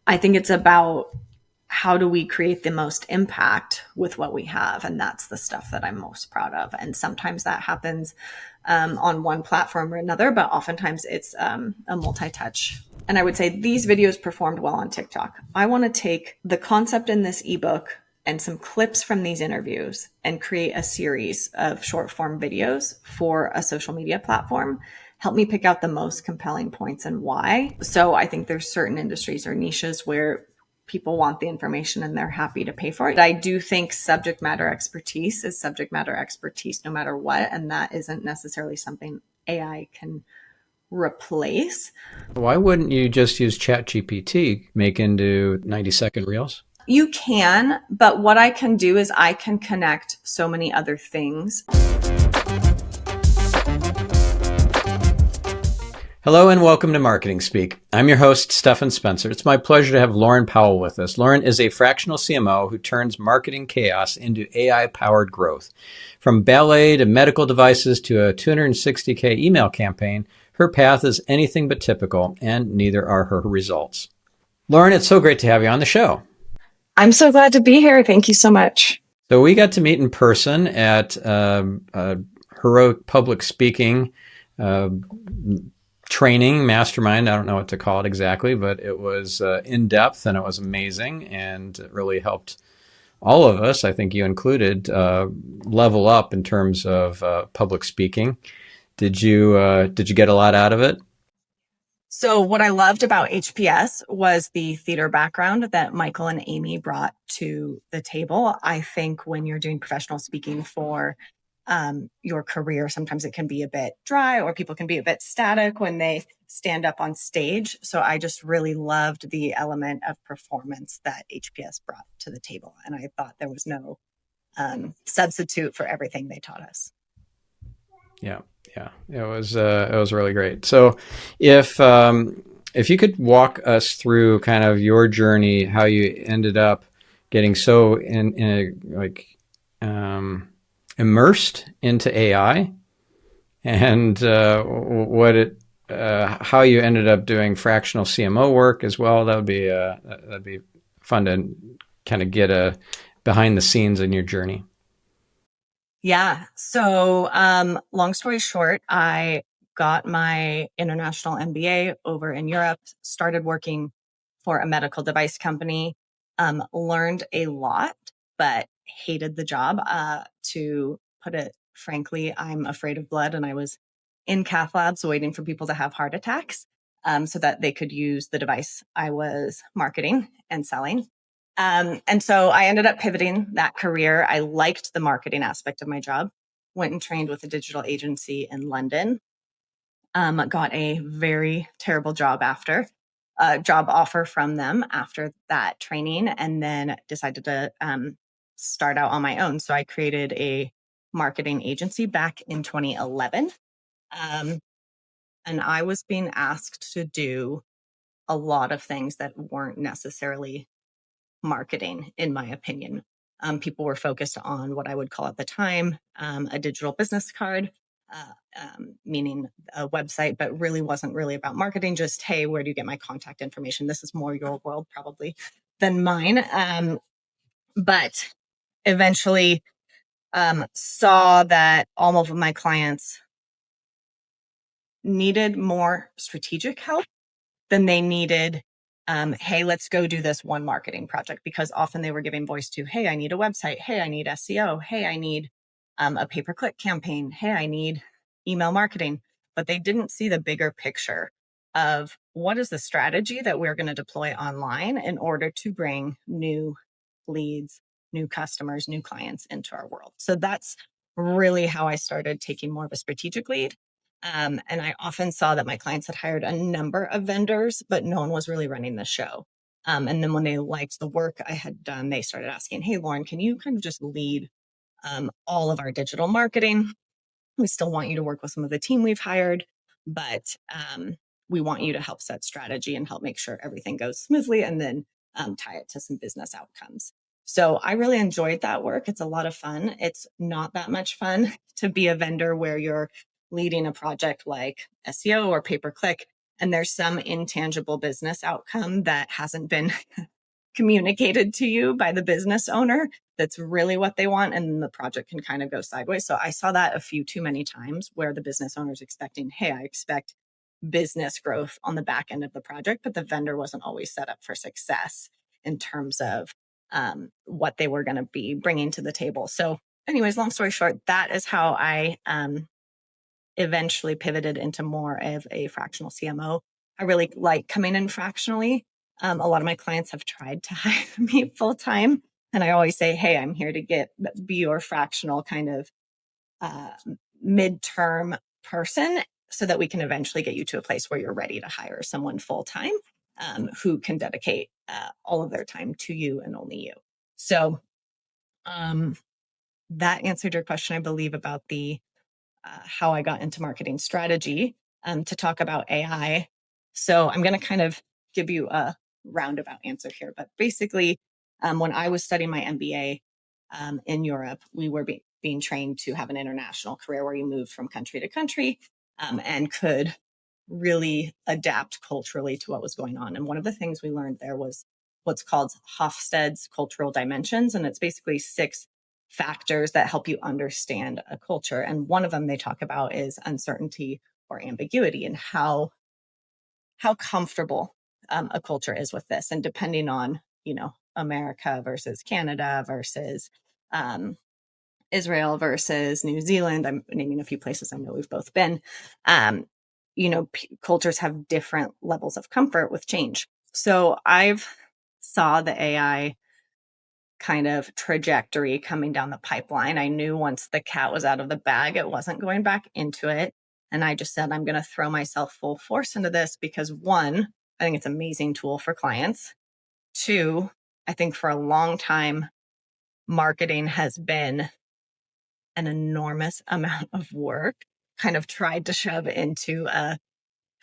I think it's about how do we create the most impact with what we have? And that's the stuff that I'm most proud of. And sometimes that happens on one platform or another, but oftentimes it's a multi-touch. And I would say these videos performed well on TikTok. I want to take the concept in this ebook and some clips from these interviews and create a series of short form videos for a social media platform. Help me pick out the most compelling points and why. So I think there's certain industries or niches where people want the information and they're happy to pay for it. I do think subject matter expertise is subject matter expertise no matter what. And that isn't necessarily something AI can replace. Why wouldn't you just use ChatGPT, make into 90-second reels? You can, but what I can do is I can connect so many other things. Hello and welcome to Marketing Speak. I'm your host, Stephan Spencer. It's my pleasure to have Lauren Pawell with us. Lauren is a fractional CMO who turns marketing chaos into AI-powered growth. From ballet to medical devices to a 260K email campaign, her path is anything but typical, and neither are her results. Lauren, it's so great to have you on the show. I'm so glad to be here. Thank you so much. So we got to meet in person at Heroic Public Speaking training, mastermind. I don't know what to call it exactly, but it was in depth and it was amazing, and it really helped all of us, I think you included, level up in terms of public speaking. Did you get a lot out of it? So what I loved about HPS was the theater background that Michael and Amy brought to the table. I think when you're doing professional speaking for your career, sometimes it can be a bit dry or people can be a bit static when they stand up on stage. So I just really loved the element of performance that HPS brought to the table. And I thought there was no substitute for everything they taught us. Yeah, it was really great. So, if you could walk us through kind of your journey, how you ended up getting so immersed into AI, and how you ended up doing fractional CMO work as well. That'd be fun to kind of get a behind the scenes in your journey. Yeah. So, long story short, I got my international MBA over in Europe, started working for a medical device company, learned a lot, but hated the job. To put it frankly, I'm afraid of blood, and I was in cath labs waiting for people to have heart attacks, so that they could use the device I was marketing and selling. And so I ended up pivoting that career. I liked the marketing aspect of my job, went and trained with a digital agency in London, got a very terrible job job offer from them after that training, and then decided to start out on my own. So I created a marketing agency back in 2011. Um, and I was being asked to do a lot of things that weren't necessarily marketing, in my opinion. People were focused on what I would call at the time a digital business card, meaning a website, but really wasn't really about marketing. Just, hey, where do you get my contact information? This is more your world probably than mine. But eventually saw that all of my clients needed more strategic help than they needed hey, let's go do this one marketing project, because often they were giving voice to, hey, I need a website. Hey, I need SEO. Hey, I need a pay-per-click campaign. Hey, I need email marketing. But they didn't see the bigger picture of what is the strategy that we're going to deploy online in order to bring new leads, new customers, new clients into our world. So that's really how I started taking more of a strategic lead. And I often saw that my clients had hired a number of vendors, but no one was really running the show. And then when they liked the work I had done, they started asking, hey, Lauren, can you kind of just lead all of our digital marketing? We still want you to work with some of the team we've hired, but we want you to help set strategy and help make sure everything goes smoothly, and then tie it to some business outcomes. So I really enjoyed that work. It's a lot of fun. It's not that much fun to be a vendor where you're leading a project like SEO or pay-per-click and there's some intangible business outcome that hasn't been communicated to you by the business owner that's really what they want, and the project can kind of go sideways. So I saw that a few too many times where the business owner is expecting, hey, I expect business growth on the back end of the project, but the vendor wasn't always set up for success in terms of what they were going to be bringing to the table. So anyways, long story short, that is how I eventually pivoted into more of a fractional CMO. I really like coming in fractionally. A lot of my clients have tried to hire me full time, and I always say, "Hey, I'm here to be your fractional kind of uh, midterm person, so that we can eventually get you to a place where you're ready to hire someone full time who can dedicate all of their time to you and only you." So that answered your question, I believe, about the how I got into marketing strategy to talk about AI. So I'm going to kind of give you a roundabout answer here. But basically, when I was studying my MBA in Europe, we were being trained to have an international career where you moved from country to country and could really adapt culturally to what was going on. And one of the things we learned there was what's called Hofstede's cultural dimensions. And it's basically 6 factors that help you understand a culture. And one of them they talk about is uncertainty or ambiguity, and how comfortable a culture is with this. And depending on, America versus Canada versus Israel versus New Zealand, I'm naming a few places I know we've both been, cultures have different levels of comfort with change. So I've saw the AI kind of trajectory coming down the pipeline. I knew once the cat was out of the bag, it wasn't going back into it. And I just said, I'm going to throw myself full force into this because 1, I think it's an amazing tool for clients. 2, I think for a long time, marketing has been an enormous amount of work, kind of tried to shove into a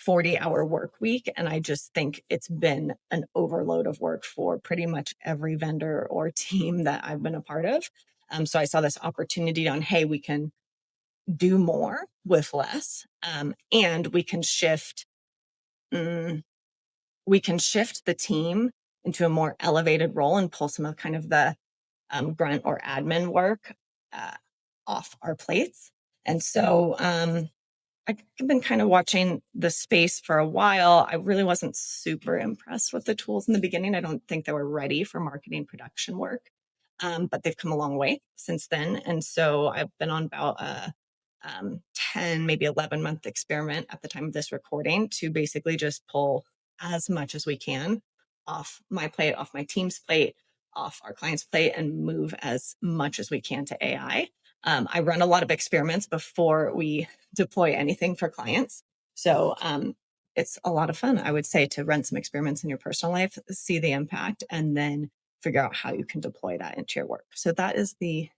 40-hour work week. And I just think it's been an overload of work for pretty much every vendor or team that I've been a part of. So I saw this opportunity on, hey, we can do more with less, and we can shift the team into a more elevated role and pull some of kind of the grunt or admin work uh, off our plates. And so I've been kind of watching the space for a while. I really wasn't super impressed with the tools in the beginning. I don't think they were ready for marketing production work, but they've come a long way since then. And so I've been on about a 10, maybe 11-month experiment at the time of this recording to basically just pull as much as we can off my plate, off my team's plate, off our client's plate, and move as much as we can to AI. I run a lot of experiments before we deploy anything for clients. So it's a lot of fun, I would say, to run some experiments in your personal life, see the impact, and then figure out how you can deploy that into your work. So that is the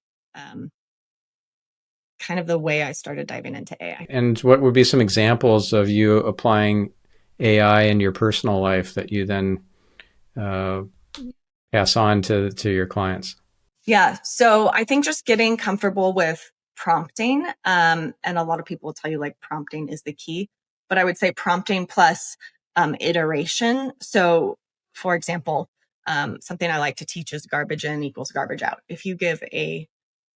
kind of the way I started diving into AI. And what would be some examples of you applying AI in your personal life that you then pass on to your clients? Yeah. So I think just getting comfortable with prompting, and a lot of people will tell you like prompting is the key, but I would say prompting plus iteration. So for example, something I like to teach is garbage in equals garbage out. If you give a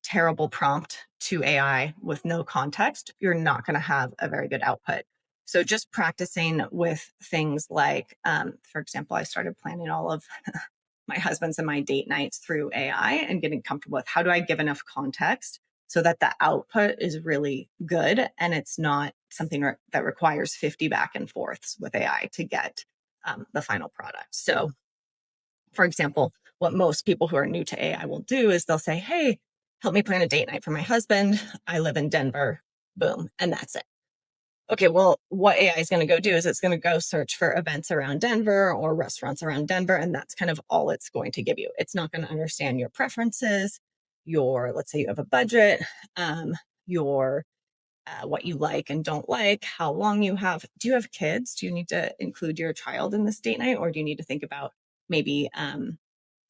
terrible prompt to AI with no context, you're not going to have a very good output. So just practicing with things like, for example, I started planning all of my husband's and my date nights through AI and getting comfortable with how do I give enough context so that the output is really good and it's not something that requires 50 back and forths with AI to get the final product. So, for example, what most people who are new to AI will do is they'll say, hey, help me plan a date night for my husband. I live in Denver. Boom. And that's it. Okay, well, what AI is going to go do is it's going to go search for events around Denver or restaurants around Denver. And that's kind of all it's going to give you. It's not going to understand your preferences, let's say you have a budget, your what you like and don't like, how long you have. Do you have kids? Do you need to include your child in this date night? Or do you need to think about maybe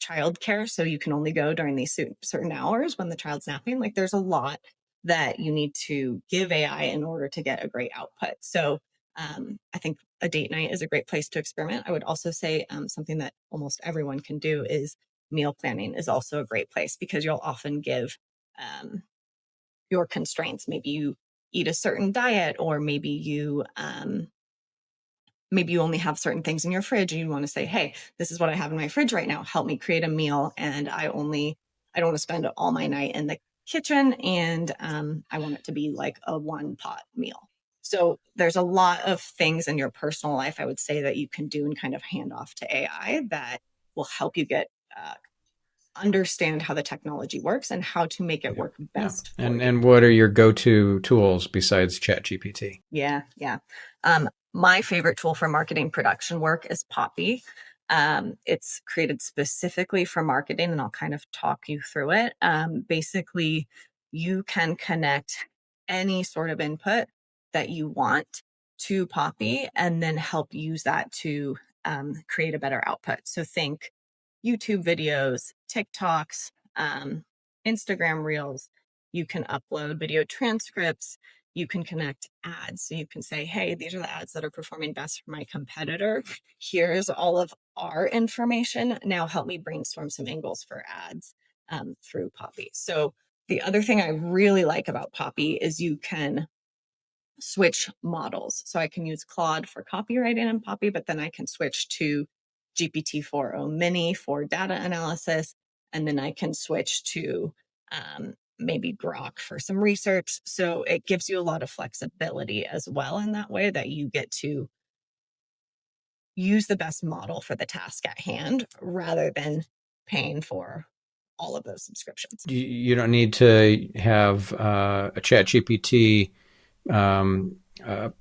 childcare so you can only go during these certain hours when the child's napping? Like there's a lot that you need to give AI in order to get a great output. So I think a date night is a great place to experiment. I would also say something that almost everyone can do is meal planning is also a great place, because you'll often give your constraints. Maybe you eat a certain diet, or maybe you only have certain things in your fridge and you want to say, hey, this is what I have in my fridge right now. Help me create a meal. And I don't want to spend all my night in the kitchen. And I want it to be like a one pot meal. So there's a lot of things in your personal life, I would say, that you can do and kind of hand off to AI that will help you get understand how the technology works and how to make it work best for you. And what are your go-to tools besides ChatGPT? Yeah. My favorite tool for marketing production work is Poppy. It's created specifically for marketing, and I'll kind of talk you through it. Basically, you can connect any sort of input that you want to Poppy and then help use that to create a better output. So think YouTube videos, TikToks, Instagram reels. You can upload video transcripts. You can connect ads. So you can say, hey, these are the ads that are performing best for my competitor. Here's all of our information. Now help me brainstorm some angles for ads through Poppy. So the other thing I really like about Poppy is you can switch models. So I can use Claude for copywriting in Poppy, but then I can switch to GPT-4o Mini for data analysis. And then I can switch to maybe Grok for some research. So it gives you a lot of flexibility as well in that way, that you get to use the best model for the task at hand rather than paying for all of those subscriptions. You don't need to have a ChatGPT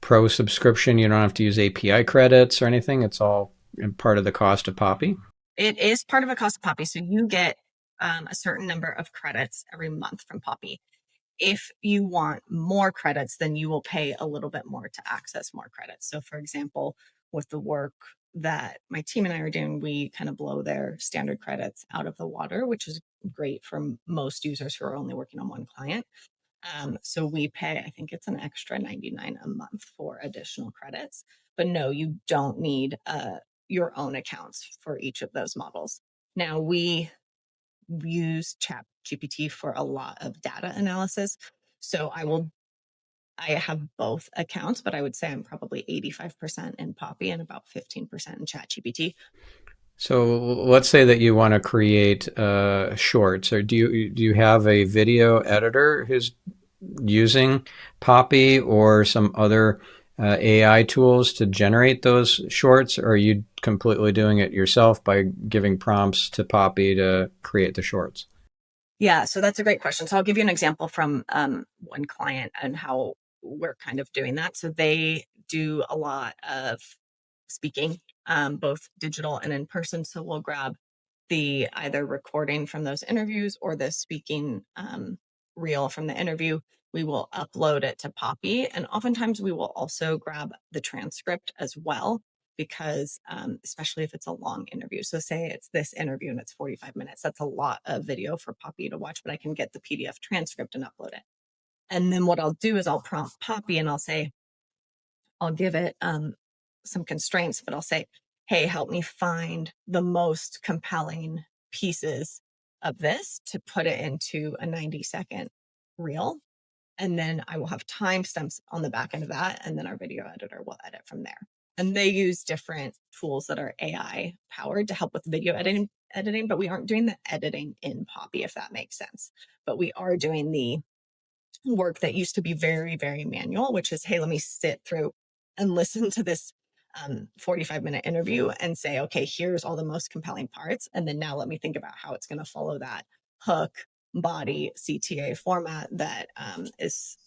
pro subscription. You don't have to use API credits or anything. It's all part of the cost of Poppy. It is part of a cost of Poppy. So you get a certain number of credits every month from Poppy. If you want more credits, then you will pay a little bit more to access more credits. So for example, with the work that my team and I are doing, we kind of blow their standard credits out of the water, which is great for most users who are only working on one client. So we pay, I think it's an extra $99 a month for additional credits. But no, you don't need your own accounts for each of those models. Now, we use ChatGPT for a lot of data analysis. So I have both accounts, but I would say I'm probably 85% in Poppy and about 15% in ChatGPT. So let's say that you want to create shorts, or do you have a video editor who's using Poppy or some other AI tools to generate those shorts, or are you completely doing it yourself by giving prompts to Poppy to create the shorts? Yeah, so that's a great question. So I'll give you an example from one client and how we're kind of doing that. So they do a lot of speaking, both digital and in person. So we'll grab the either recording from those interviews or the speaking reel from the interview. We will upload it to Poppy. And oftentimes we will also grab the transcript as well, because especially if it's a long interview. So say it's this interview and it's 45 minutes. That's a lot of video for Poppy to watch, but I can get the PDF transcript and upload it. And then what I'll do is I'll prompt Poppy and I'll give it some constraints, but I'll say, hey, help me find the most compelling pieces of this to put it into a 90-second reel. And then I will have timestamps on the back end of that. And then our video editor will edit from there. And they use different tools that are AI powered to help with video editing, but we aren't doing the editing in Poppy, if that makes sense. But we are doing the work that used to be very, very manual, which is, hey, let me sit through and listen to this 45-minute interview and say, okay, here's all the most compelling parts. And then now let me think about how it's going to follow that hook, body, CTA format that is,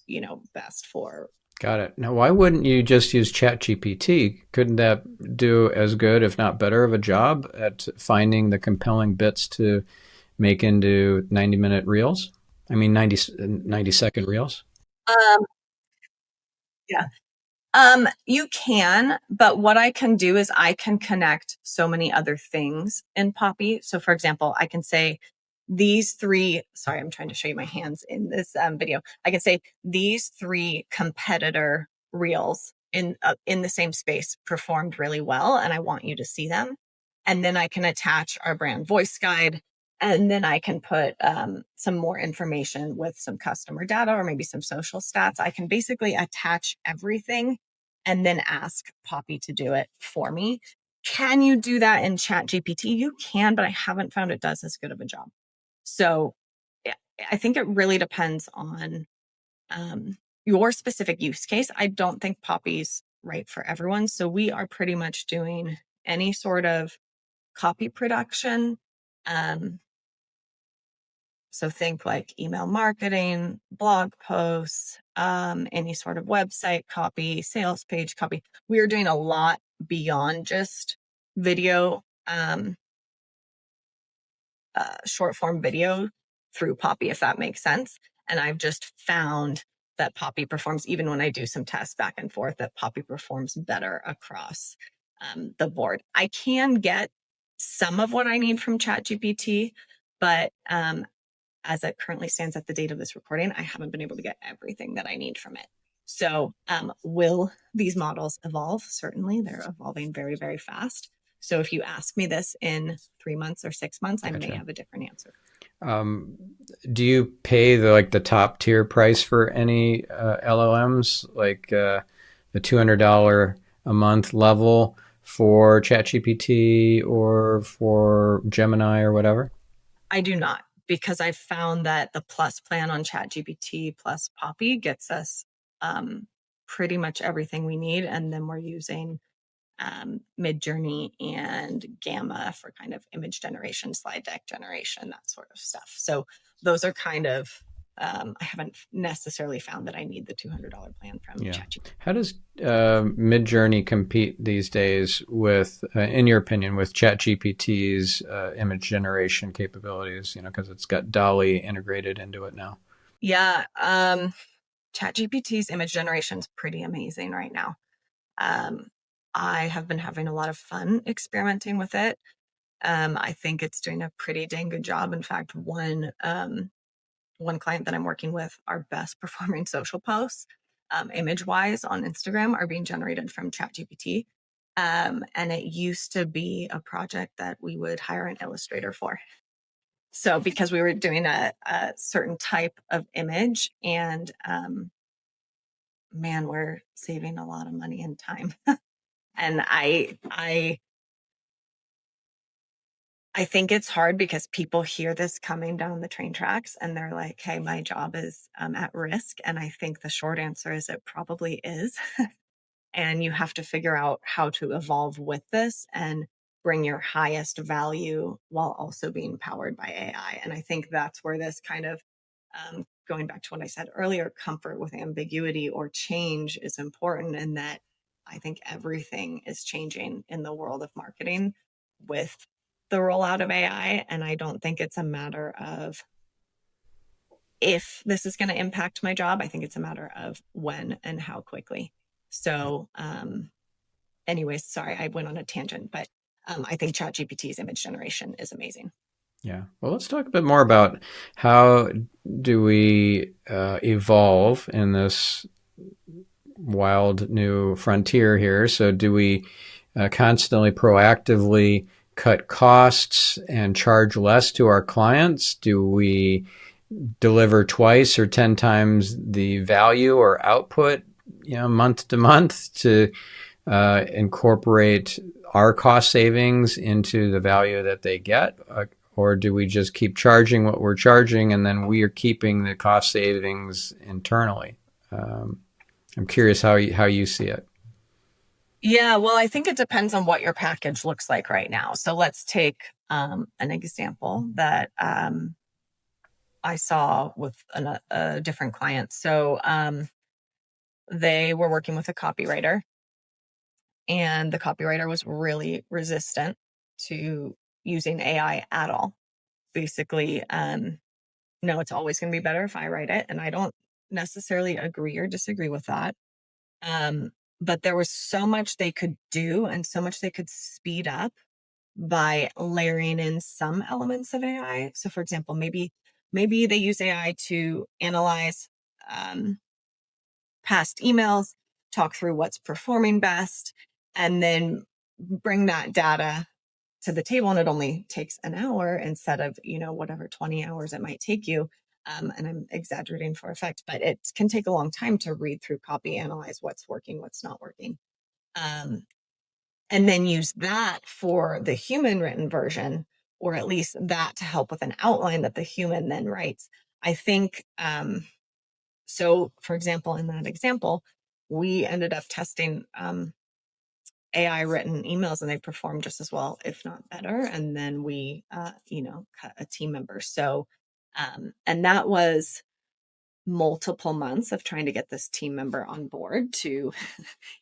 best for. Got it. Now, why wouldn't you just use ChatGPT? Couldn't that do as good, if not better, of a job at finding the compelling bits to make into 90-minute reels? I mean, 90-second reels? Um, yeah. You can, but what I can do is I can connect so many other things in Poppy. So for example, I can say these three, sorry, I'm trying to show you my hands in this video. I can say these three competitor reels in the same space performed really well, and I want you to see them. And then I can attach our brand voice guide, and then I can put some more information with some customer data or maybe some social stats. I can basically attach everything and then ask Poppy to do it for me. Can you do that in ChatGPT? You can, but I haven't found it does as good of a job. So I think it really depends on your specific use case. I don't think Poppy's right for everyone. So we are pretty much doing any sort of copy production. Um, so think like email marketing, blog posts, any sort of website copy, sales page copy. We are doing a lot beyond just video, short form video through Poppy, if that makes sense. And I've just found that Poppy performs, even when I do some tests back and forth, that Poppy performs better across the board. I can get some of what I need from ChatGPT, but as it currently stands at the date of this recording, I haven't been able to get everything that I need from it. So will these models evolve? Certainly, they're evolving very, very fast. So if you ask me this in 3 months or 6 months, I may have a different answer. Do you pay the top tier price for any LLMs, like the $200 a month level for ChatGPT or for Gemini or whatever? I do not, because I've found that the plus plan on ChatGPT plus Poppy gets us pretty much everything we need, and then we're using Midjourney and Gamma for kind of image generation, slide deck generation, that sort of stuff. So those are kind of, I haven't necessarily found that I need the $200 plan from ChatGPT. How does Midjourney compete these days with, in your opinion, with ChatGPT's image generation capabilities? Because it's got DALL-E integrated into it now. Yeah, ChatGPT's image generation is pretty amazing right now. I have been having a lot of fun experimenting with it. I think it's doing a pretty dang good job. In fact, one client that I'm working with, our best performing social posts, image wise on Instagram, are being generated from ChatGPT. And it used to be a project that we would hire an illustrator for. So because we were doing a certain type of image, and man, we're saving a lot of money and time. And I think it's hard because people hear this coming down the train tracks and they're like, hey, my job is at risk. And I think the short answer is it probably is. And you have to figure out how to evolve with this and bring your highest value while also being powered by AI. And I think that's where this kind of, going back to what I said earlier, comfort with ambiguity or change is important. And that I think everything is changing in the world of marketing with the rollout of AI. And I don't think it's a matter of if this is going to impact my job. I think it's a matter of when and how quickly. So, anyways, sorry, I went on a tangent, but I think ChatGPT's image generation is amazing. Yeah. Well, let's talk a bit more about how do we evolve in this wild new frontier here. So do we constantly proactively cut costs and charge less to our clients? Do we deliver twice or 10 times the value or output, month to month to incorporate our cost savings into the value that they get? Or do we just keep charging what we're charging and then we are keeping the cost savings internally? I'm curious how you see it. Yeah, well, I think it depends on what your package looks like right now. So let's take an example that I saw with a different client. So they were working with a copywriter, and the copywriter was really resistant to using AI at all. Basically, no, it's always going to be better if I write it. And I don't necessarily agree or disagree with that. But there was so much they could do and so much they could speed up by layering in some elements of AI. So for example, maybe they use AI to analyze past emails talk through what's performing best, and then bring that data to the table. And it only takes an hour instead of, whatever 20 hours it might take you. And I'm exaggerating for effect, but it can take a long time to read through copy, analyze what's working, what's not working. And then use that for the human written version, or at least that to help with an outline that the human then writes. I think, so for example, in that example, we ended up testing AI written emails, and they performed just as well, if not better. And then we, cut a team member. So, and that was multiple months of trying to get this team member on board to,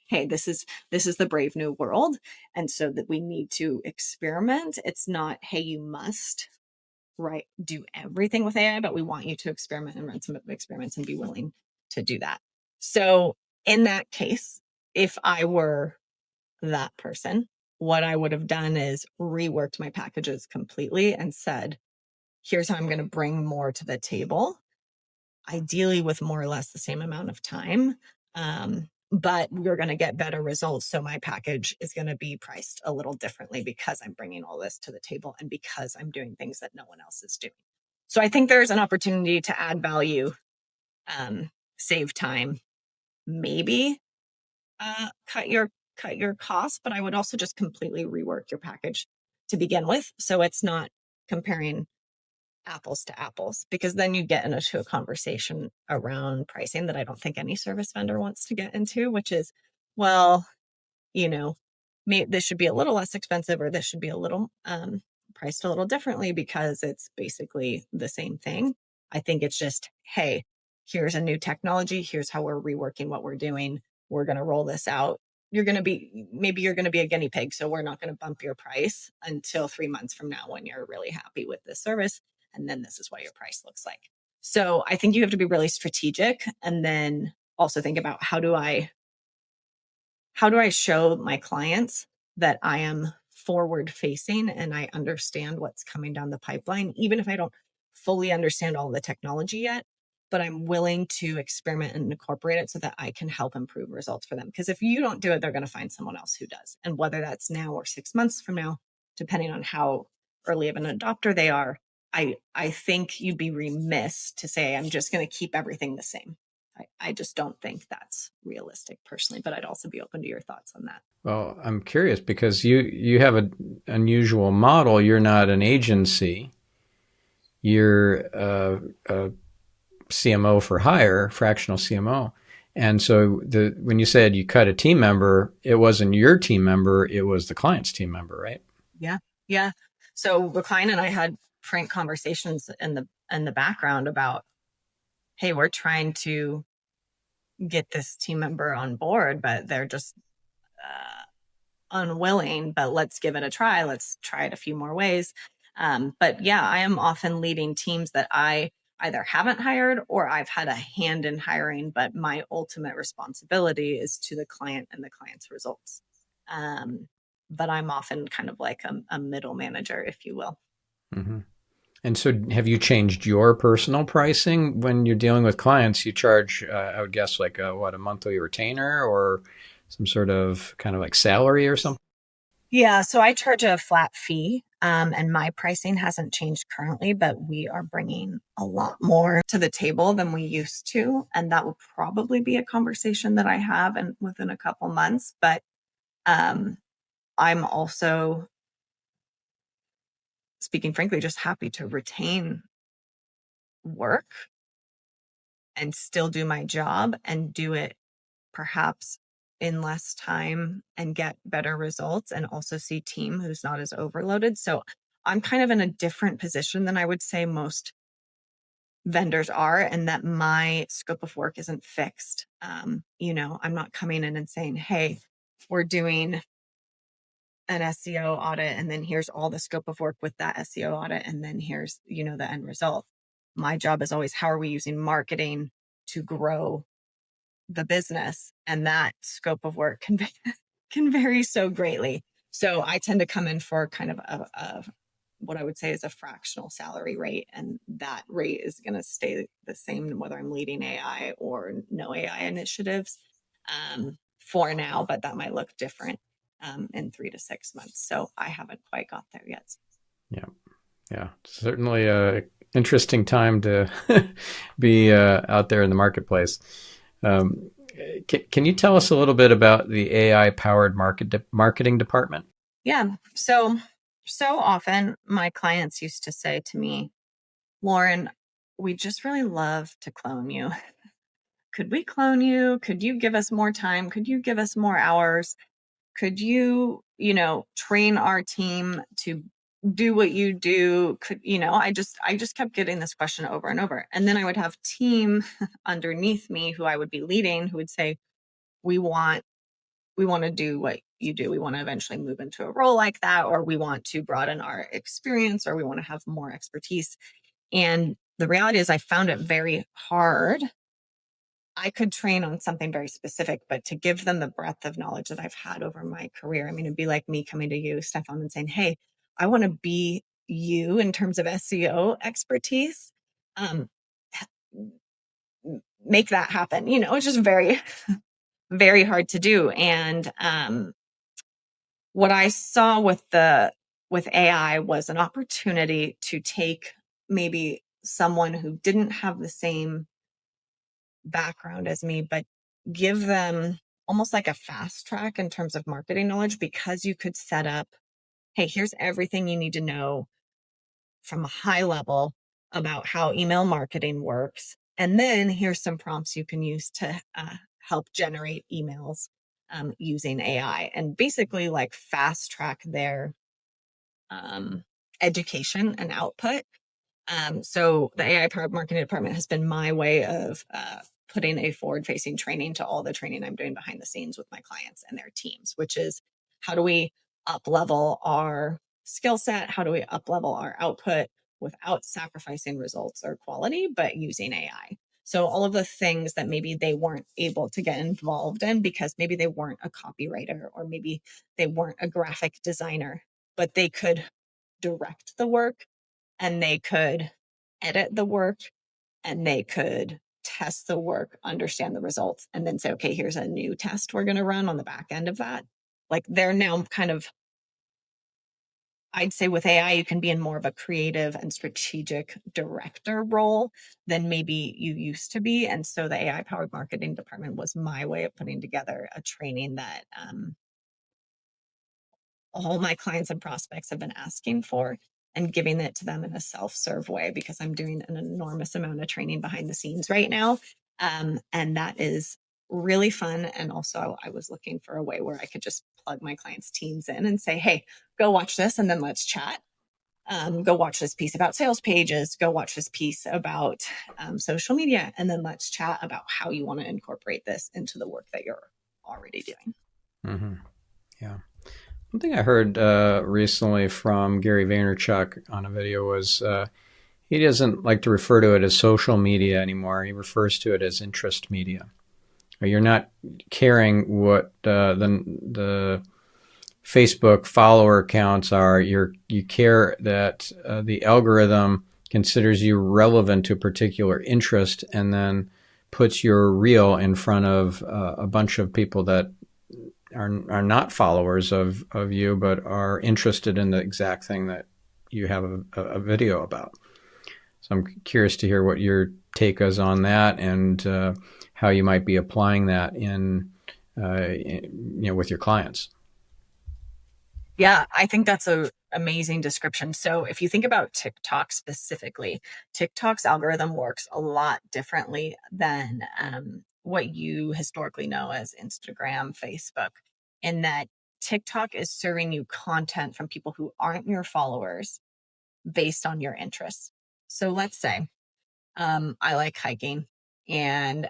hey, this is the brave new world, and so that we need to experiment. It's not, hey, you must do everything with AI, but we want you to experiment and run some experiments and be willing to do that. So in that case, if I were that person, what I would have done is reworked my packages completely and said, here's how I'm going to bring more to the table, ideally with more or less the same amount of time. But we're going to get better results. So my package is going to be priced a little differently because I'm bringing all this to the table and because I'm doing things that no one else is doing. So I think there's an opportunity to add value, save time, maybe cut your costs, but I would also just completely rework your package to begin with. So it's not comparing apples to apples, because then you get into a conversation around pricing that I don't think any service vendor wants to get into, which is, well, maybe this should be a little less expensive, or this should be a little priced a little differently because it's basically the same thing. I think it's just, hey, here's a new technology. Here's how we're reworking what we're doing. We're going to roll this out. Maybe you're going to be a guinea pig. So we're not going to bump your price until 3 months from now when you're really happy with this service. And then this is what your price looks like. So I think you have to be really strategic, and then also think about how do I show my clients that I am forward facing and I understand what's coming down the pipeline, even if I don't fully understand all the technology yet, but I'm willing to experiment and incorporate it so that I can help improve results for them. Because if you don't do it, they're going to find someone else who does. And whether that's now or 6 months from now, depending on how early of an adopter they are, I think you'd be remiss to say, I'm just going to keep everything the same. I just don't think that's realistic personally, but I'd also be open to your thoughts on that. Well, I'm curious because you have an unusual model. You're not an agency. You're a CMO for hire, fractional CMO. And so when you said you cut a team member, it wasn't your team member, it was the client's team member, right? Yeah. Yeah. So the client and I had frank conversations in the background about, hey, we're trying to get this team member on board, but they're just unwilling, but let's give it a try. Let's try it a few more ways. But yeah, I am often leading teams that I either haven't hired or I've had a hand in hiring, but my ultimate responsibility is to the client and the client's results. But I'm often kind of like a middle manager, if you will. Mm-hmm. And so have you changed your personal pricing when you're dealing with clients? You charge, I would guess, like a monthly retainer or some sort of kind of like salary or something? Yeah, so I charge a flat fee, and my pricing hasn't changed currently, but we are bringing a lot more to the table than we used to, and that will probably be a conversation that I have within a couple months. But um, I'm also, speaking frankly, just happy to retain work and still do my job and do it perhaps in less time and get better results, and also see team who's not as overloaded. So I'm kind of in a different position than I would say most vendors are, and that my scope of work isn't fixed. I'm not coming in and saying, hey, we're doing an SEO audit, and then here's all the scope of work with that SEO audit, and then here's, the end result. My job is always, how are we using marketing to grow the business? And that scope of work can vary so greatly. So I tend to come in for kind of a what I would say is a fractional salary rate, and that rate is going to stay the same whether I'm leading AI or no AI initiatives. for now, but that might look different in 3 to 6 months. So I haven't quite got there yet. Yeah, certainly a interesting time to be out there in the marketplace. Can you tell us a little bit about the AI powered marketing department? Yeah. So often my clients used to say to me, Lauren, we just really love to clone you. Could we clone you? Could you give us more time? Could you give us more hours? Could you, train our team to do what you do? I just kept getting this question over and over. And then I would have team underneath me who I would be leading who would say, we want to do what you do. We want to eventually move into a role like that, or we want to broaden our experience, or we want to have more expertise. And the reality is I found it very hard. I could train on something very specific, but to give them the breadth of knowledge that I've had over my career, I mean, it'd be like me coming to you, Stephan, and saying, hey, I want to be you in terms of SEO expertise. Um, Make that happen. It's just very, very hard to do. And what I saw with AI was an opportunity to take maybe someone who didn't have the same background as me, but give them almost like a fast track in terms of marketing knowledge, because you could set up, hey, here's everything you need to know from a high level about how email marketing works. And then here's some prompts you can use to help generate emails using AI, and basically like fast track their education and output. So the AI powered marketing department has been my way of putting a forward facing training to all the training I'm doing behind the scenes with my clients and their teams, which is how do we up level our skill set? How do we up level our output without sacrificing results or quality, but using AI? So all of the things that maybe they weren't able to get involved in because maybe they weren't a copywriter, or maybe they weren't a graphic designer, but they could direct the work, and they could edit the work, and they could test the work, understand the results, and then say, okay, here's a new test we're going to run on the back end of that. Like they're now kind of, I'd say with AI, you can be in more of a creative and strategic director role than maybe you used to be. And so the AI powered marketing department was my way of putting together a training that all my clients and prospects have been asking for, and giving it to them in a self-serve way, because I'm doing an enormous amount of training behind the scenes right now. And that is really fun. And also I was looking for a way where I could just plug my clients' teams in and say, hey, go watch this and then let's chat. Go watch this piece about sales pages, go watch this piece about social media, and then let's chat about how you want to incorporate this into the work that you're already doing. Mm-hmm. Yeah. One thing I heard recently from Gary Vaynerchuk on a video was he doesn't like to refer to it as social media anymore. He refers to it as interest media. You're not caring what the Facebook follower counts are. You care that the algorithm considers you relevant to a particular interest, and then puts your reel in front of a bunch of people that are not followers of you, but are interested in the exact thing that you have a video about. So I'm curious to hear what your take is on that, and how you might be applying that with your clients. Yeah, I think that's an amazing description. So if you think about TikTok specifically, TikTok's algorithm works a lot differently than what you historically know as Instagram, Facebook, in that TikTok is serving you content from people who aren't your followers based on your interests. So let's say I like hiking, and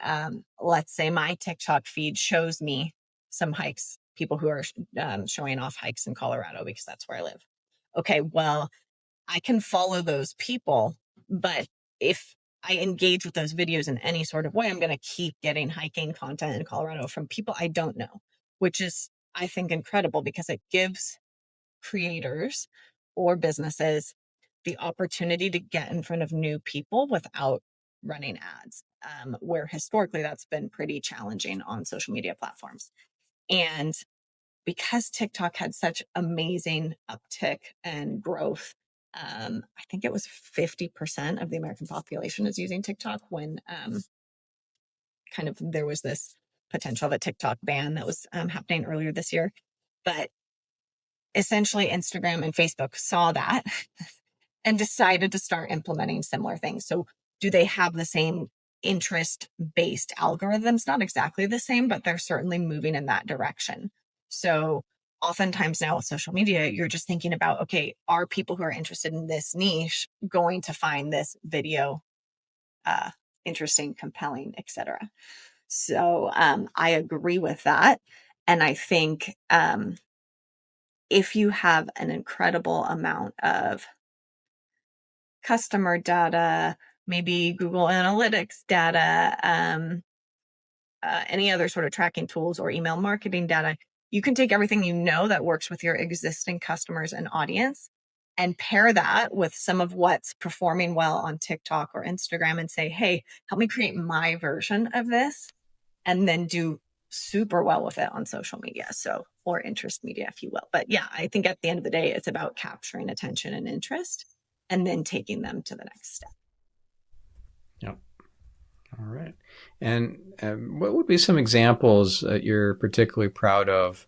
let's say my TikTok feed shows me some hikes, people who are showing off hikes in Colorado because that's where I live. Okay, well, I can follow those people, but if I engage with those videos in any sort of way, I'm going to keep getting hiking content in Colorado from people I don't know, which is, I think, incredible, because it gives creators or businesses the opportunity to get in front of new people without running ads, where historically that's been pretty challenging on social media platforms. And because TikTok had such amazing uptick and growth, I think it was 50% of the American population is using TikTok when kind of there was this potential of a TikTok ban that was happening earlier this year. But essentially, Instagram and Facebook saw that and decided to start implementing similar things. So, do they have the same interest based algorithms? Not exactly the same, but they're certainly moving in that direction. So, oftentimes now with social media, you're just thinking about, okay, are people who are interested in this niche going to find this video uh, interesting, compelling, etc.? So, I agree with that. And I think if you have an incredible amount of customer data, maybe Google Analytics data, any other sort of tracking tools or email marketing data, you can take everything you know that works with your existing customers and audience and pair that with some of what's performing well on TikTok or Instagram and say, hey, help me create my version of this, and then do super well with it on social media. So, or interest media, if you will. But yeah, I think at the end of the day, it's about capturing attention and interest and then taking them to the next step. Yep. All right. And what would be some examples that you're particularly proud of,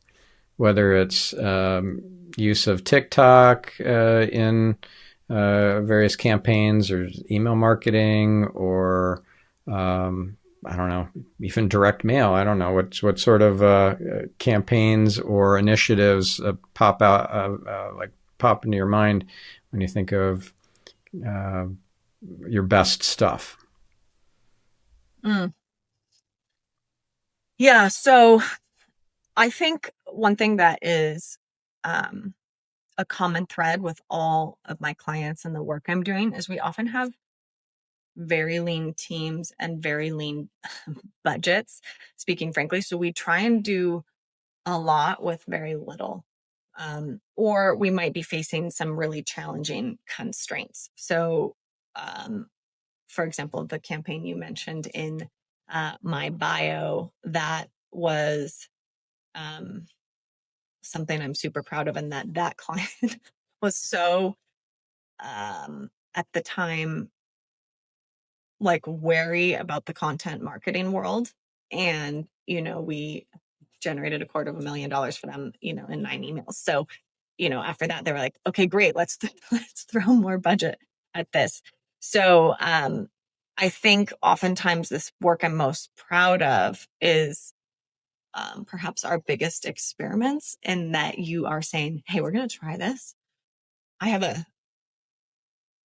whether it's use of TikTok in various campaigns or email marketing or I don't know, even direct mail. I don't know what sort of campaigns or initiatives pop out, like pop into your mind when you think of your best stuff. Yeah. So I think one thing that is a common thread with all of my clients and the work I'm doing is we often have very lean teams and very lean budgets, speaking frankly. So we try and do a lot with very little. Or we might be facing some really challenging constraints. So, for example, the campaign you mentioned in my bio, that was something I'm super proud of, and that client was so at the time like wary about the content marketing world, and we generated $250,000 for them, in 9 emails. So, after that, they were like, okay, great, let's throw more budget at this. So, I think oftentimes this work I'm most proud of is perhaps our biggest experiments, in that you are saying, hey, we're going to try this. I have a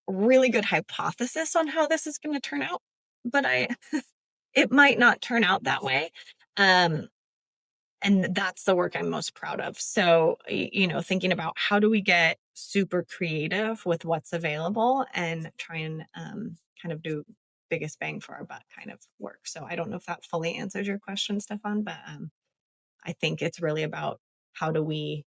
really good hypothesis on how this is going to turn out, but it might not turn out that way. And that's the work I'm most proud of. So, thinking about how do we get super creative with what's available and try and kind of do biggest bang for our buck kind of work. So I don't know if that fully answers your question, Stephan, but I think it's really about how do we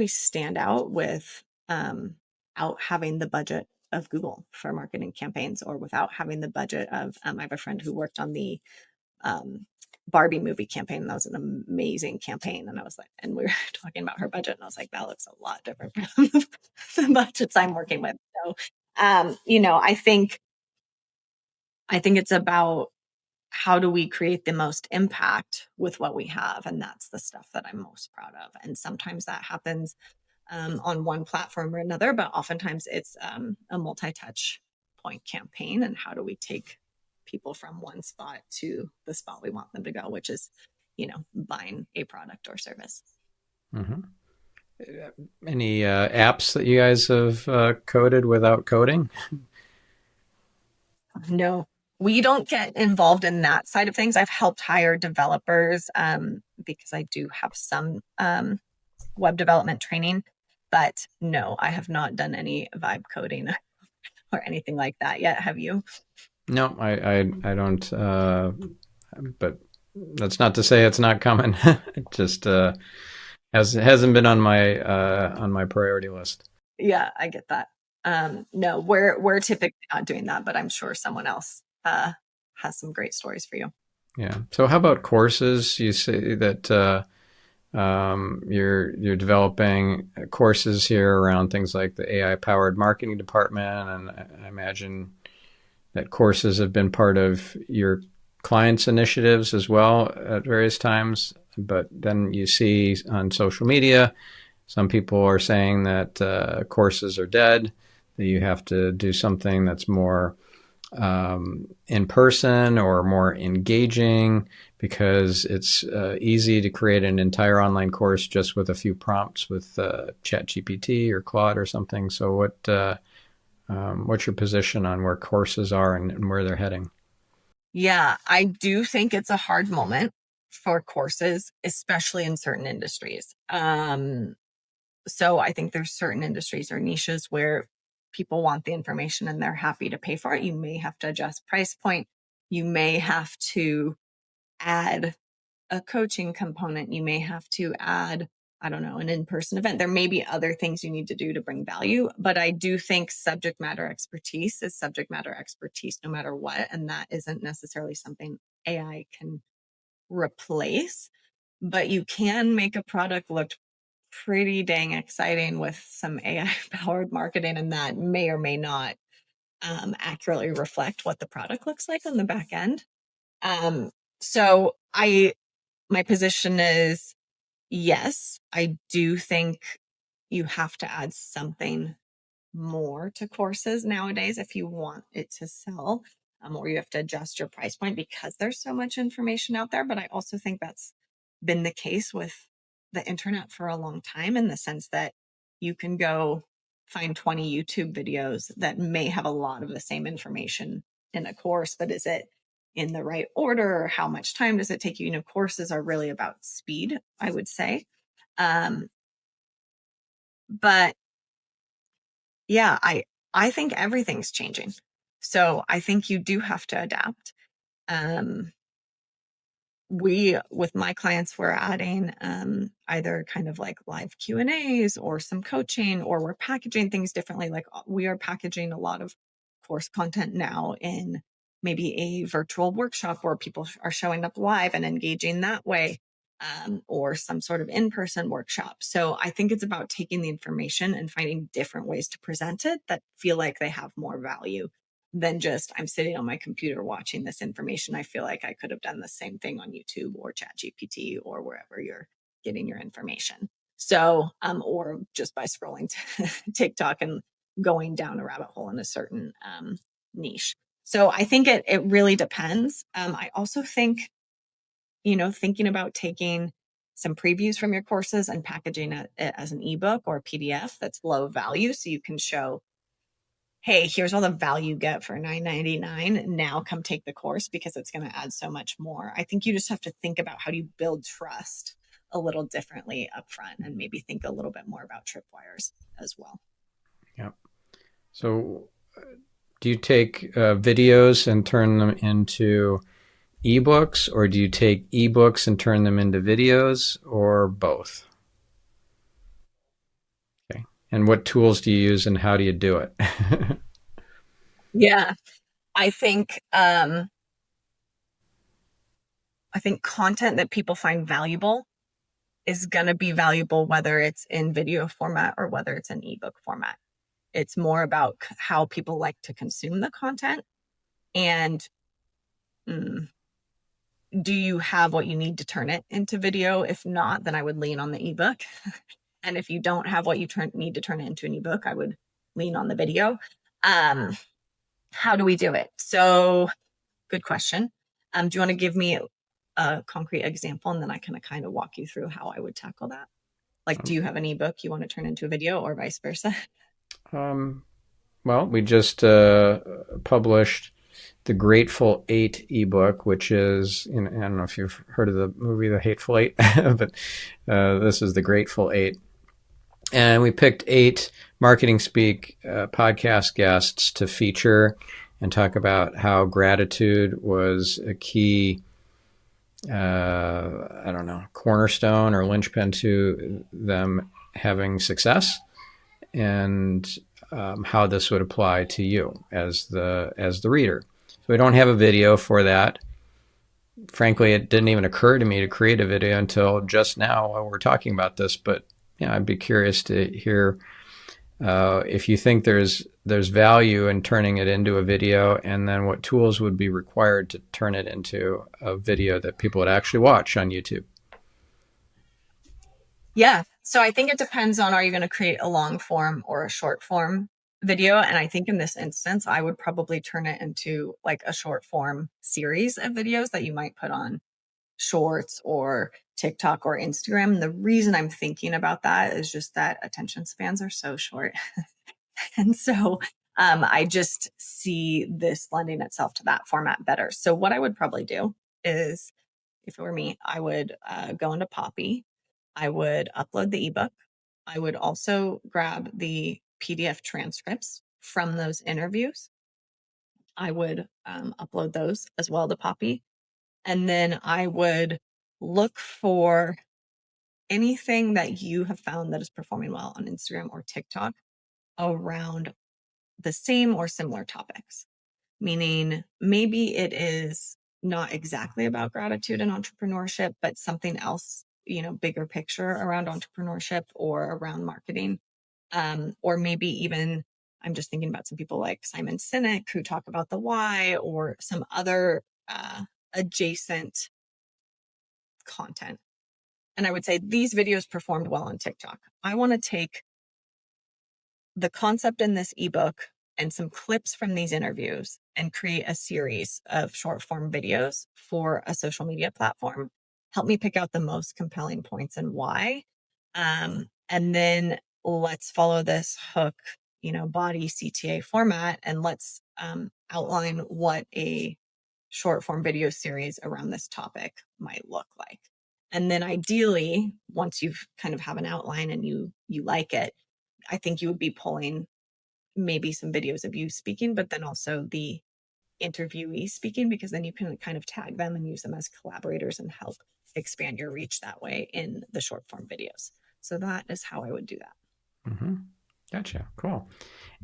stand out with out having the budget of Google for marketing campaigns, or without having the budget of I have a friend who worked on the Barbie movie campaign, and that was an amazing campaign. And I was like, and we were talking about her budget, and I was like, that looks a lot different from the budgets I'm working with. So, I think it's about how do we create the most impact with what we have, and that's the stuff that I'm most proud of. And sometimes that happens on one platform or another, but oftentimes it's a multi-touch point campaign. And how do we take people from one spot to the spot we want them to go, which is, buying a product or service. Mm-hmm. Any apps that you guys have coded without coding? No, we don't get involved in that side of things. I've helped hire developers because I do have some web development training, but no, I have not done any vibe coding or anything like that yet. Have you? No, I don't. But that's not to say it's not coming. It just hasn't been on my priority list. Yeah, I get that. No, we're typically not doing that, but I'm sure someone else has some great stories for you. Yeah. So how about courses? You say that you're developing courses here around things like the AI powered marketing department, and I imagine that courses have been part of your clients' initiatives as well at various times. But then you see on social media, some people are saying that courses are dead, that you have to do something that's more in person or more engaging, because it's easy to create an entire online course just with a few prompts with ChatGPT or Claude or something. So what's your position on where courses are and where they're heading? Yeah, I do think it's a hard moment for courses, especially in certain industries. So I think there's certain industries or niches where people want the information and they're happy to pay for it. You may have to adjust price point. You may have to add a coaching component. You may have to add, I don't know, an in-person event. There may be other things you need to do to bring value, but I do think subject matter expertise is subject matter expertise no matter what. And that isn't necessarily something AI can replace, but you can make a product look pretty dang exciting with some AI powered marketing, and that may or may not accurately reflect what the product looks like on the back end. Um, so my position is yes, I do think you have to add something more to courses nowadays if you want it to sell, or you have to adjust your price point because there's so much information out there. But I also think that's been the case with the internet for a long time, in the sense that you can go find 20 YouTube videos that may have a lot of the same information in a course, but is it in the right order? How much time does it take you? You know, courses are really about speed, I would say. Um, but yeah, I think everything's changing. So I think you do have to adapt. Um, we with my clients, we're adding either kind of like live Q and A's or some coaching, or we're packaging things differently. Like we are packaging a lot of course content now in maybe a virtual workshop where people are showing up live and engaging that way, or some sort of in-person workshop. So I think it's about taking the information and finding different ways to present it that feel like they have more value than just I'm sitting on my computer watching this information. I feel like I could have done the same thing on YouTube or ChatGPT or wherever you're getting your information. So, or just by scrolling TikTok and going down a rabbit hole in a certain niche. So I think it really depends. I also think, you know, thinking about taking some previews from your courses and packaging it as an ebook or a PDF that's low value, so you can show, hey, here's all the value you get for $9.99. Now come take the course because it's going to add so much more. I think you just have to think about how do you build trust a little differently upfront, and maybe think a little bit more about tripwires as well. Yeah. So do you take videos and turn them into ebooks, or do you take ebooks and turn them into videos, or both? Okay. And what tools do you use and how do you do it? Yeah, I think content that people find valuable is going to be valuable whether it's in video format or whether it's in ebook format. It's more about how people like to consume the content, and do you have what you need to turn it into video? If not, then I would lean on the ebook. And if you don't have what you need to turn it into an ebook, I would lean on the video. How do we do it? So, good question. Do you want to give me a concrete example, and then I can kind of walk you through how I would tackle that? Like, do you have an ebook you want to turn into a video, or vice versa? Well, we just published the Grateful Eight ebook, which is, you know, I don't know if you've heard of the movie The Hateful Eight, but this is the Grateful Eight. And we picked 8 Marketing Speak podcast guests to feature and talk about how gratitude was a key, I don't know, cornerstone or linchpin to them having success. And how this would apply to you as the reader. So we don't have a video for that. Frankly, it didn't even occur to me to create a video until just now while we're talking about this. But yeah, I'd be curious to hear if you think there's value in turning it into a video, and then what tools would be required to turn it into a video that people would actually watch on YouTube. Yeah. So I think it depends on, are you going to create a long form or a short form video? And I think in this instance, I would probably turn it into like a short form series of videos that you might put on Shorts or TikTok or Instagram. The reason I'm thinking about that is just that attention spans are so short. And so I just see this lending itself to that format better. So what I would probably do is, if it were me, I would go into Poppy. I would upload the ebook. I would also grab the PDF transcripts from those interviews. I would upload those as well to Poppy. And then I would look for anything that you have found that is performing well on Instagram or TikTok around the same or similar topics. Meaning maybe it is not exactly about gratitude and entrepreneurship, but something else, bigger picture around entrepreneurship or around marketing. Or maybe even, I'm just thinking about some people like Simon Sinek who talk about the why, or some other adjacent content. And I would say these videos performed well on TikTok. I want to take the concept in this ebook and some clips from these interviews and create a series of short form videos for a social media platform. Help me pick out the most compelling points and why. And then let's follow this hook, body CTA format, and let's outline what a short form video series around this topic might look like. And then ideally, once you've kind of have an outline and you like it, I think you would be pulling maybe some videos of you speaking, but then also the interviewee speaking, because then you can kind of tag them and use them as collaborators and help expand your reach that way in the short form videos. So that is how I would do that. Mm-hmm. Gotcha. Cool.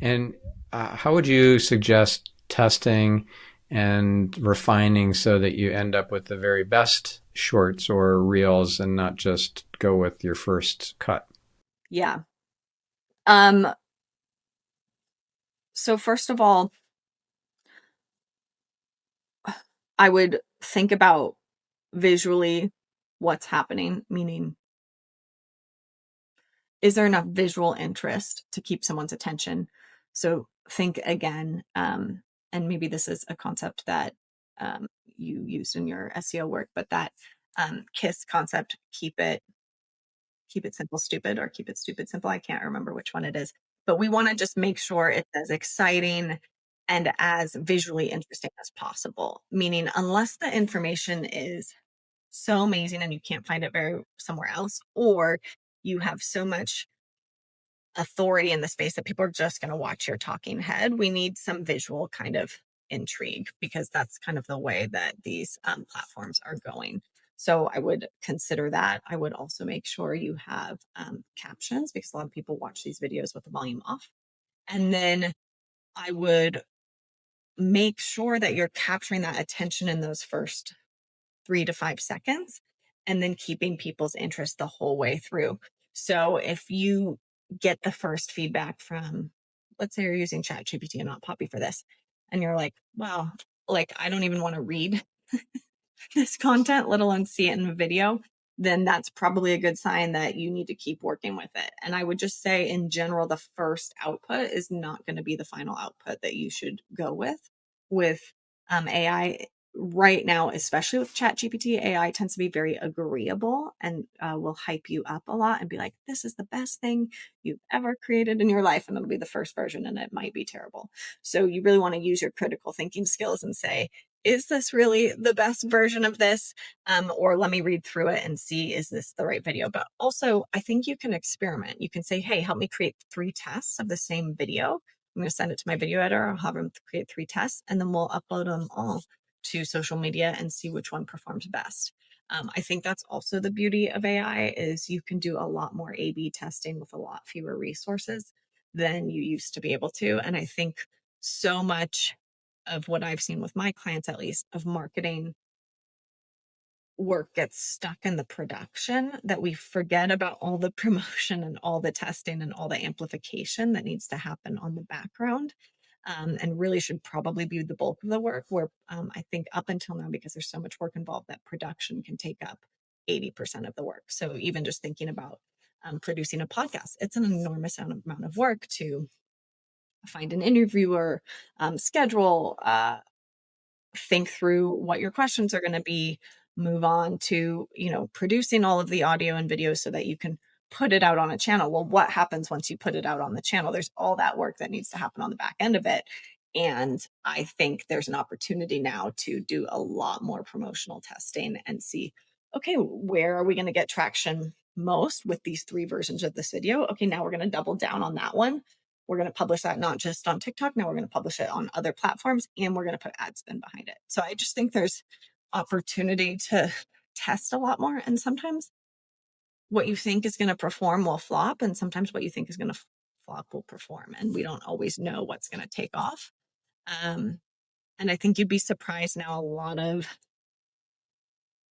And how would you suggest testing and refining so that you end up with the very best shorts or reels and not just go with your first cut? Yeah. So first of all, I would think about visually what's happening, meaning, is there enough visual interest to keep someone's attention? So think again, and maybe this is a concept that you used in your SEO work, but that KISS concept, keep it simple, stupid, or keep it stupid, simple. I can't remember which one it is, but we want to just make sure it's as exciting and as visually interesting as possible. Meaning, unless the information is so amazing and you can't find it somewhere else, or you have so much authority in the space that people are just going to watch your talking head, we need some visual kind of intrigue, because that's kind of the way that these platforms are going. So I would consider that. I would also make sure you have captions, because a lot of people watch these videos with the volume off. And then I would make sure that you're capturing that attention in those first 3 to 5 seconds, and then keeping people's interest the whole way through. So if you get the first feedback from, let's say you're using ChatGPT and not Poppy for this, and you're like, wow, like I don't even want to read this content, let alone see it in a video, then that's probably a good sign that you need to keep working with it. And I would just say, in general, the first output is not going to be the final output that you should go with AI right now, especially with ChatGPT. AI tends to be very agreeable and will hype you up a lot and be like, this is the best thing you've ever created in your life. And it'll be the first version and it might be terrible. So you really want to use your critical thinking skills and say, is this really the best version of this? Or let me read through it and see, is this the right video? But also, I think you can experiment. You can say, hey, help me create 3 tests of the same video. I'm going to send it to my video editor. I'll have them create 3 tests, and then we'll upload them all to social media and see which one performs best. I think that's also the beauty of AI, is you can do a lot more A/B testing with a lot fewer resources. than you used to be able to. And I think so much of what I've seen with my clients, at least, of marketing work gets stuck in the production, that we forget about all the promotion and all the testing and all the amplification that needs to happen on the background. And really should probably be the bulk of the work, where I think up until now, because there's so much work involved, that production can take up 80% of the work. So even just thinking about producing a podcast, it's an enormous amount of work to find an interviewer, schedule, think through what your questions are going to be, move on to, producing all of the audio and video so that you can put it out on a channel. Well, what happens once you put it out on the channel? There's all that work that needs to happen on the back end of it. And I think there's an opportunity now to do a lot more promotional testing and see, okay, where are we going to get traction most with these 3 versions of this video? Okay, now we're going to double down on that one. We're going to publish that not just on TikTok. Now we're going to publish it on other platforms, and we're going to put ad spend behind it. So I just think there's opportunity to test a lot more. And sometimes what you think is going to perform will flop, and sometimes what you think is going to flop will perform. And we don't always know what's going to take off. And I think you'd be surprised now, a lot of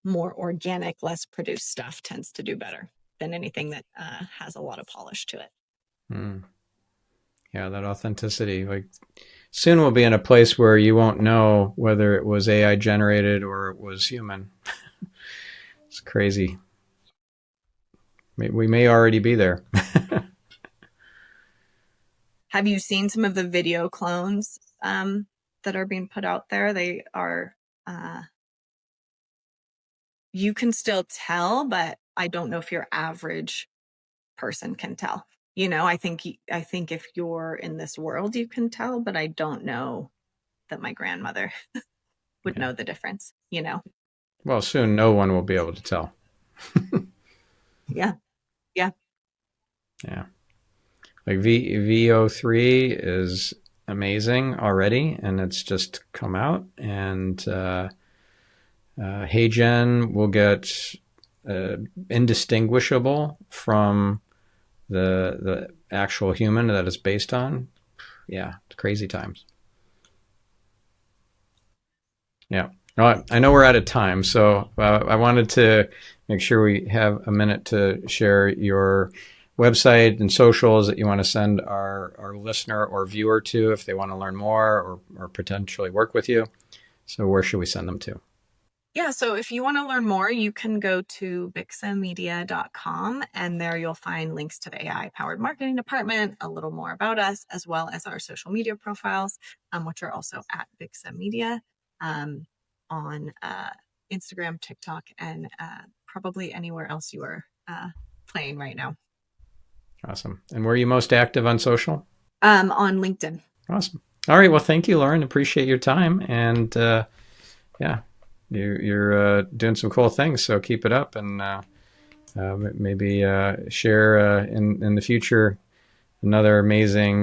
more organic, less produced stuff tends to do better than anything that has a lot of polish to it. Mm. Yeah, that authenticity. Like, soon we'll be in a place where you won't know whether it was AI generated or it was human. It's crazy. We may already be there. Have you seen some of the video clones that are being put out there? They are, you can still tell, but I don't know if your average person can tell. I think if you're in this world, you can tell, but I don't know that my grandmother would know the difference, Well, soon no one will be able to tell. Yeah. Yeah. Yeah. Like VO3 is amazing already, and it's just come out. And HeyGen will get indistinguishable from the actual human that it's based on. Yeah, it's crazy times. Yeah. Well, I know we're out of time, so I wanted to make sure we have a minute to share your website and socials that you want to send our listener or viewer to if they want to learn more or potentially work with you. So where should we send them to? Yeah, so if you want to learn more, you can go to bixamedia.com, and there you'll find links to the AI-powered marketing department, a little more about us, as well as our social media profiles, which are also at bixamedia on Instagram, TikTok, and probably anywhere else you are playing right now. Awesome. And where are you most active on social? On LinkedIn. Awesome. All right. Well, thank you, Lauren. Appreciate your time. And yeah, you're doing some cool things. So keep it up, and maybe share in the future another amazing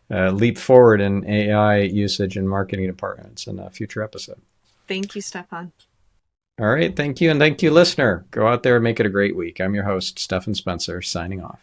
leap forward in AI usage in marketing departments in a future episode. Thank you, Stephan. All right. Thank you. And thank you, listener. Go out there and make it a great week. I'm your host, Stephan Spencer, signing off.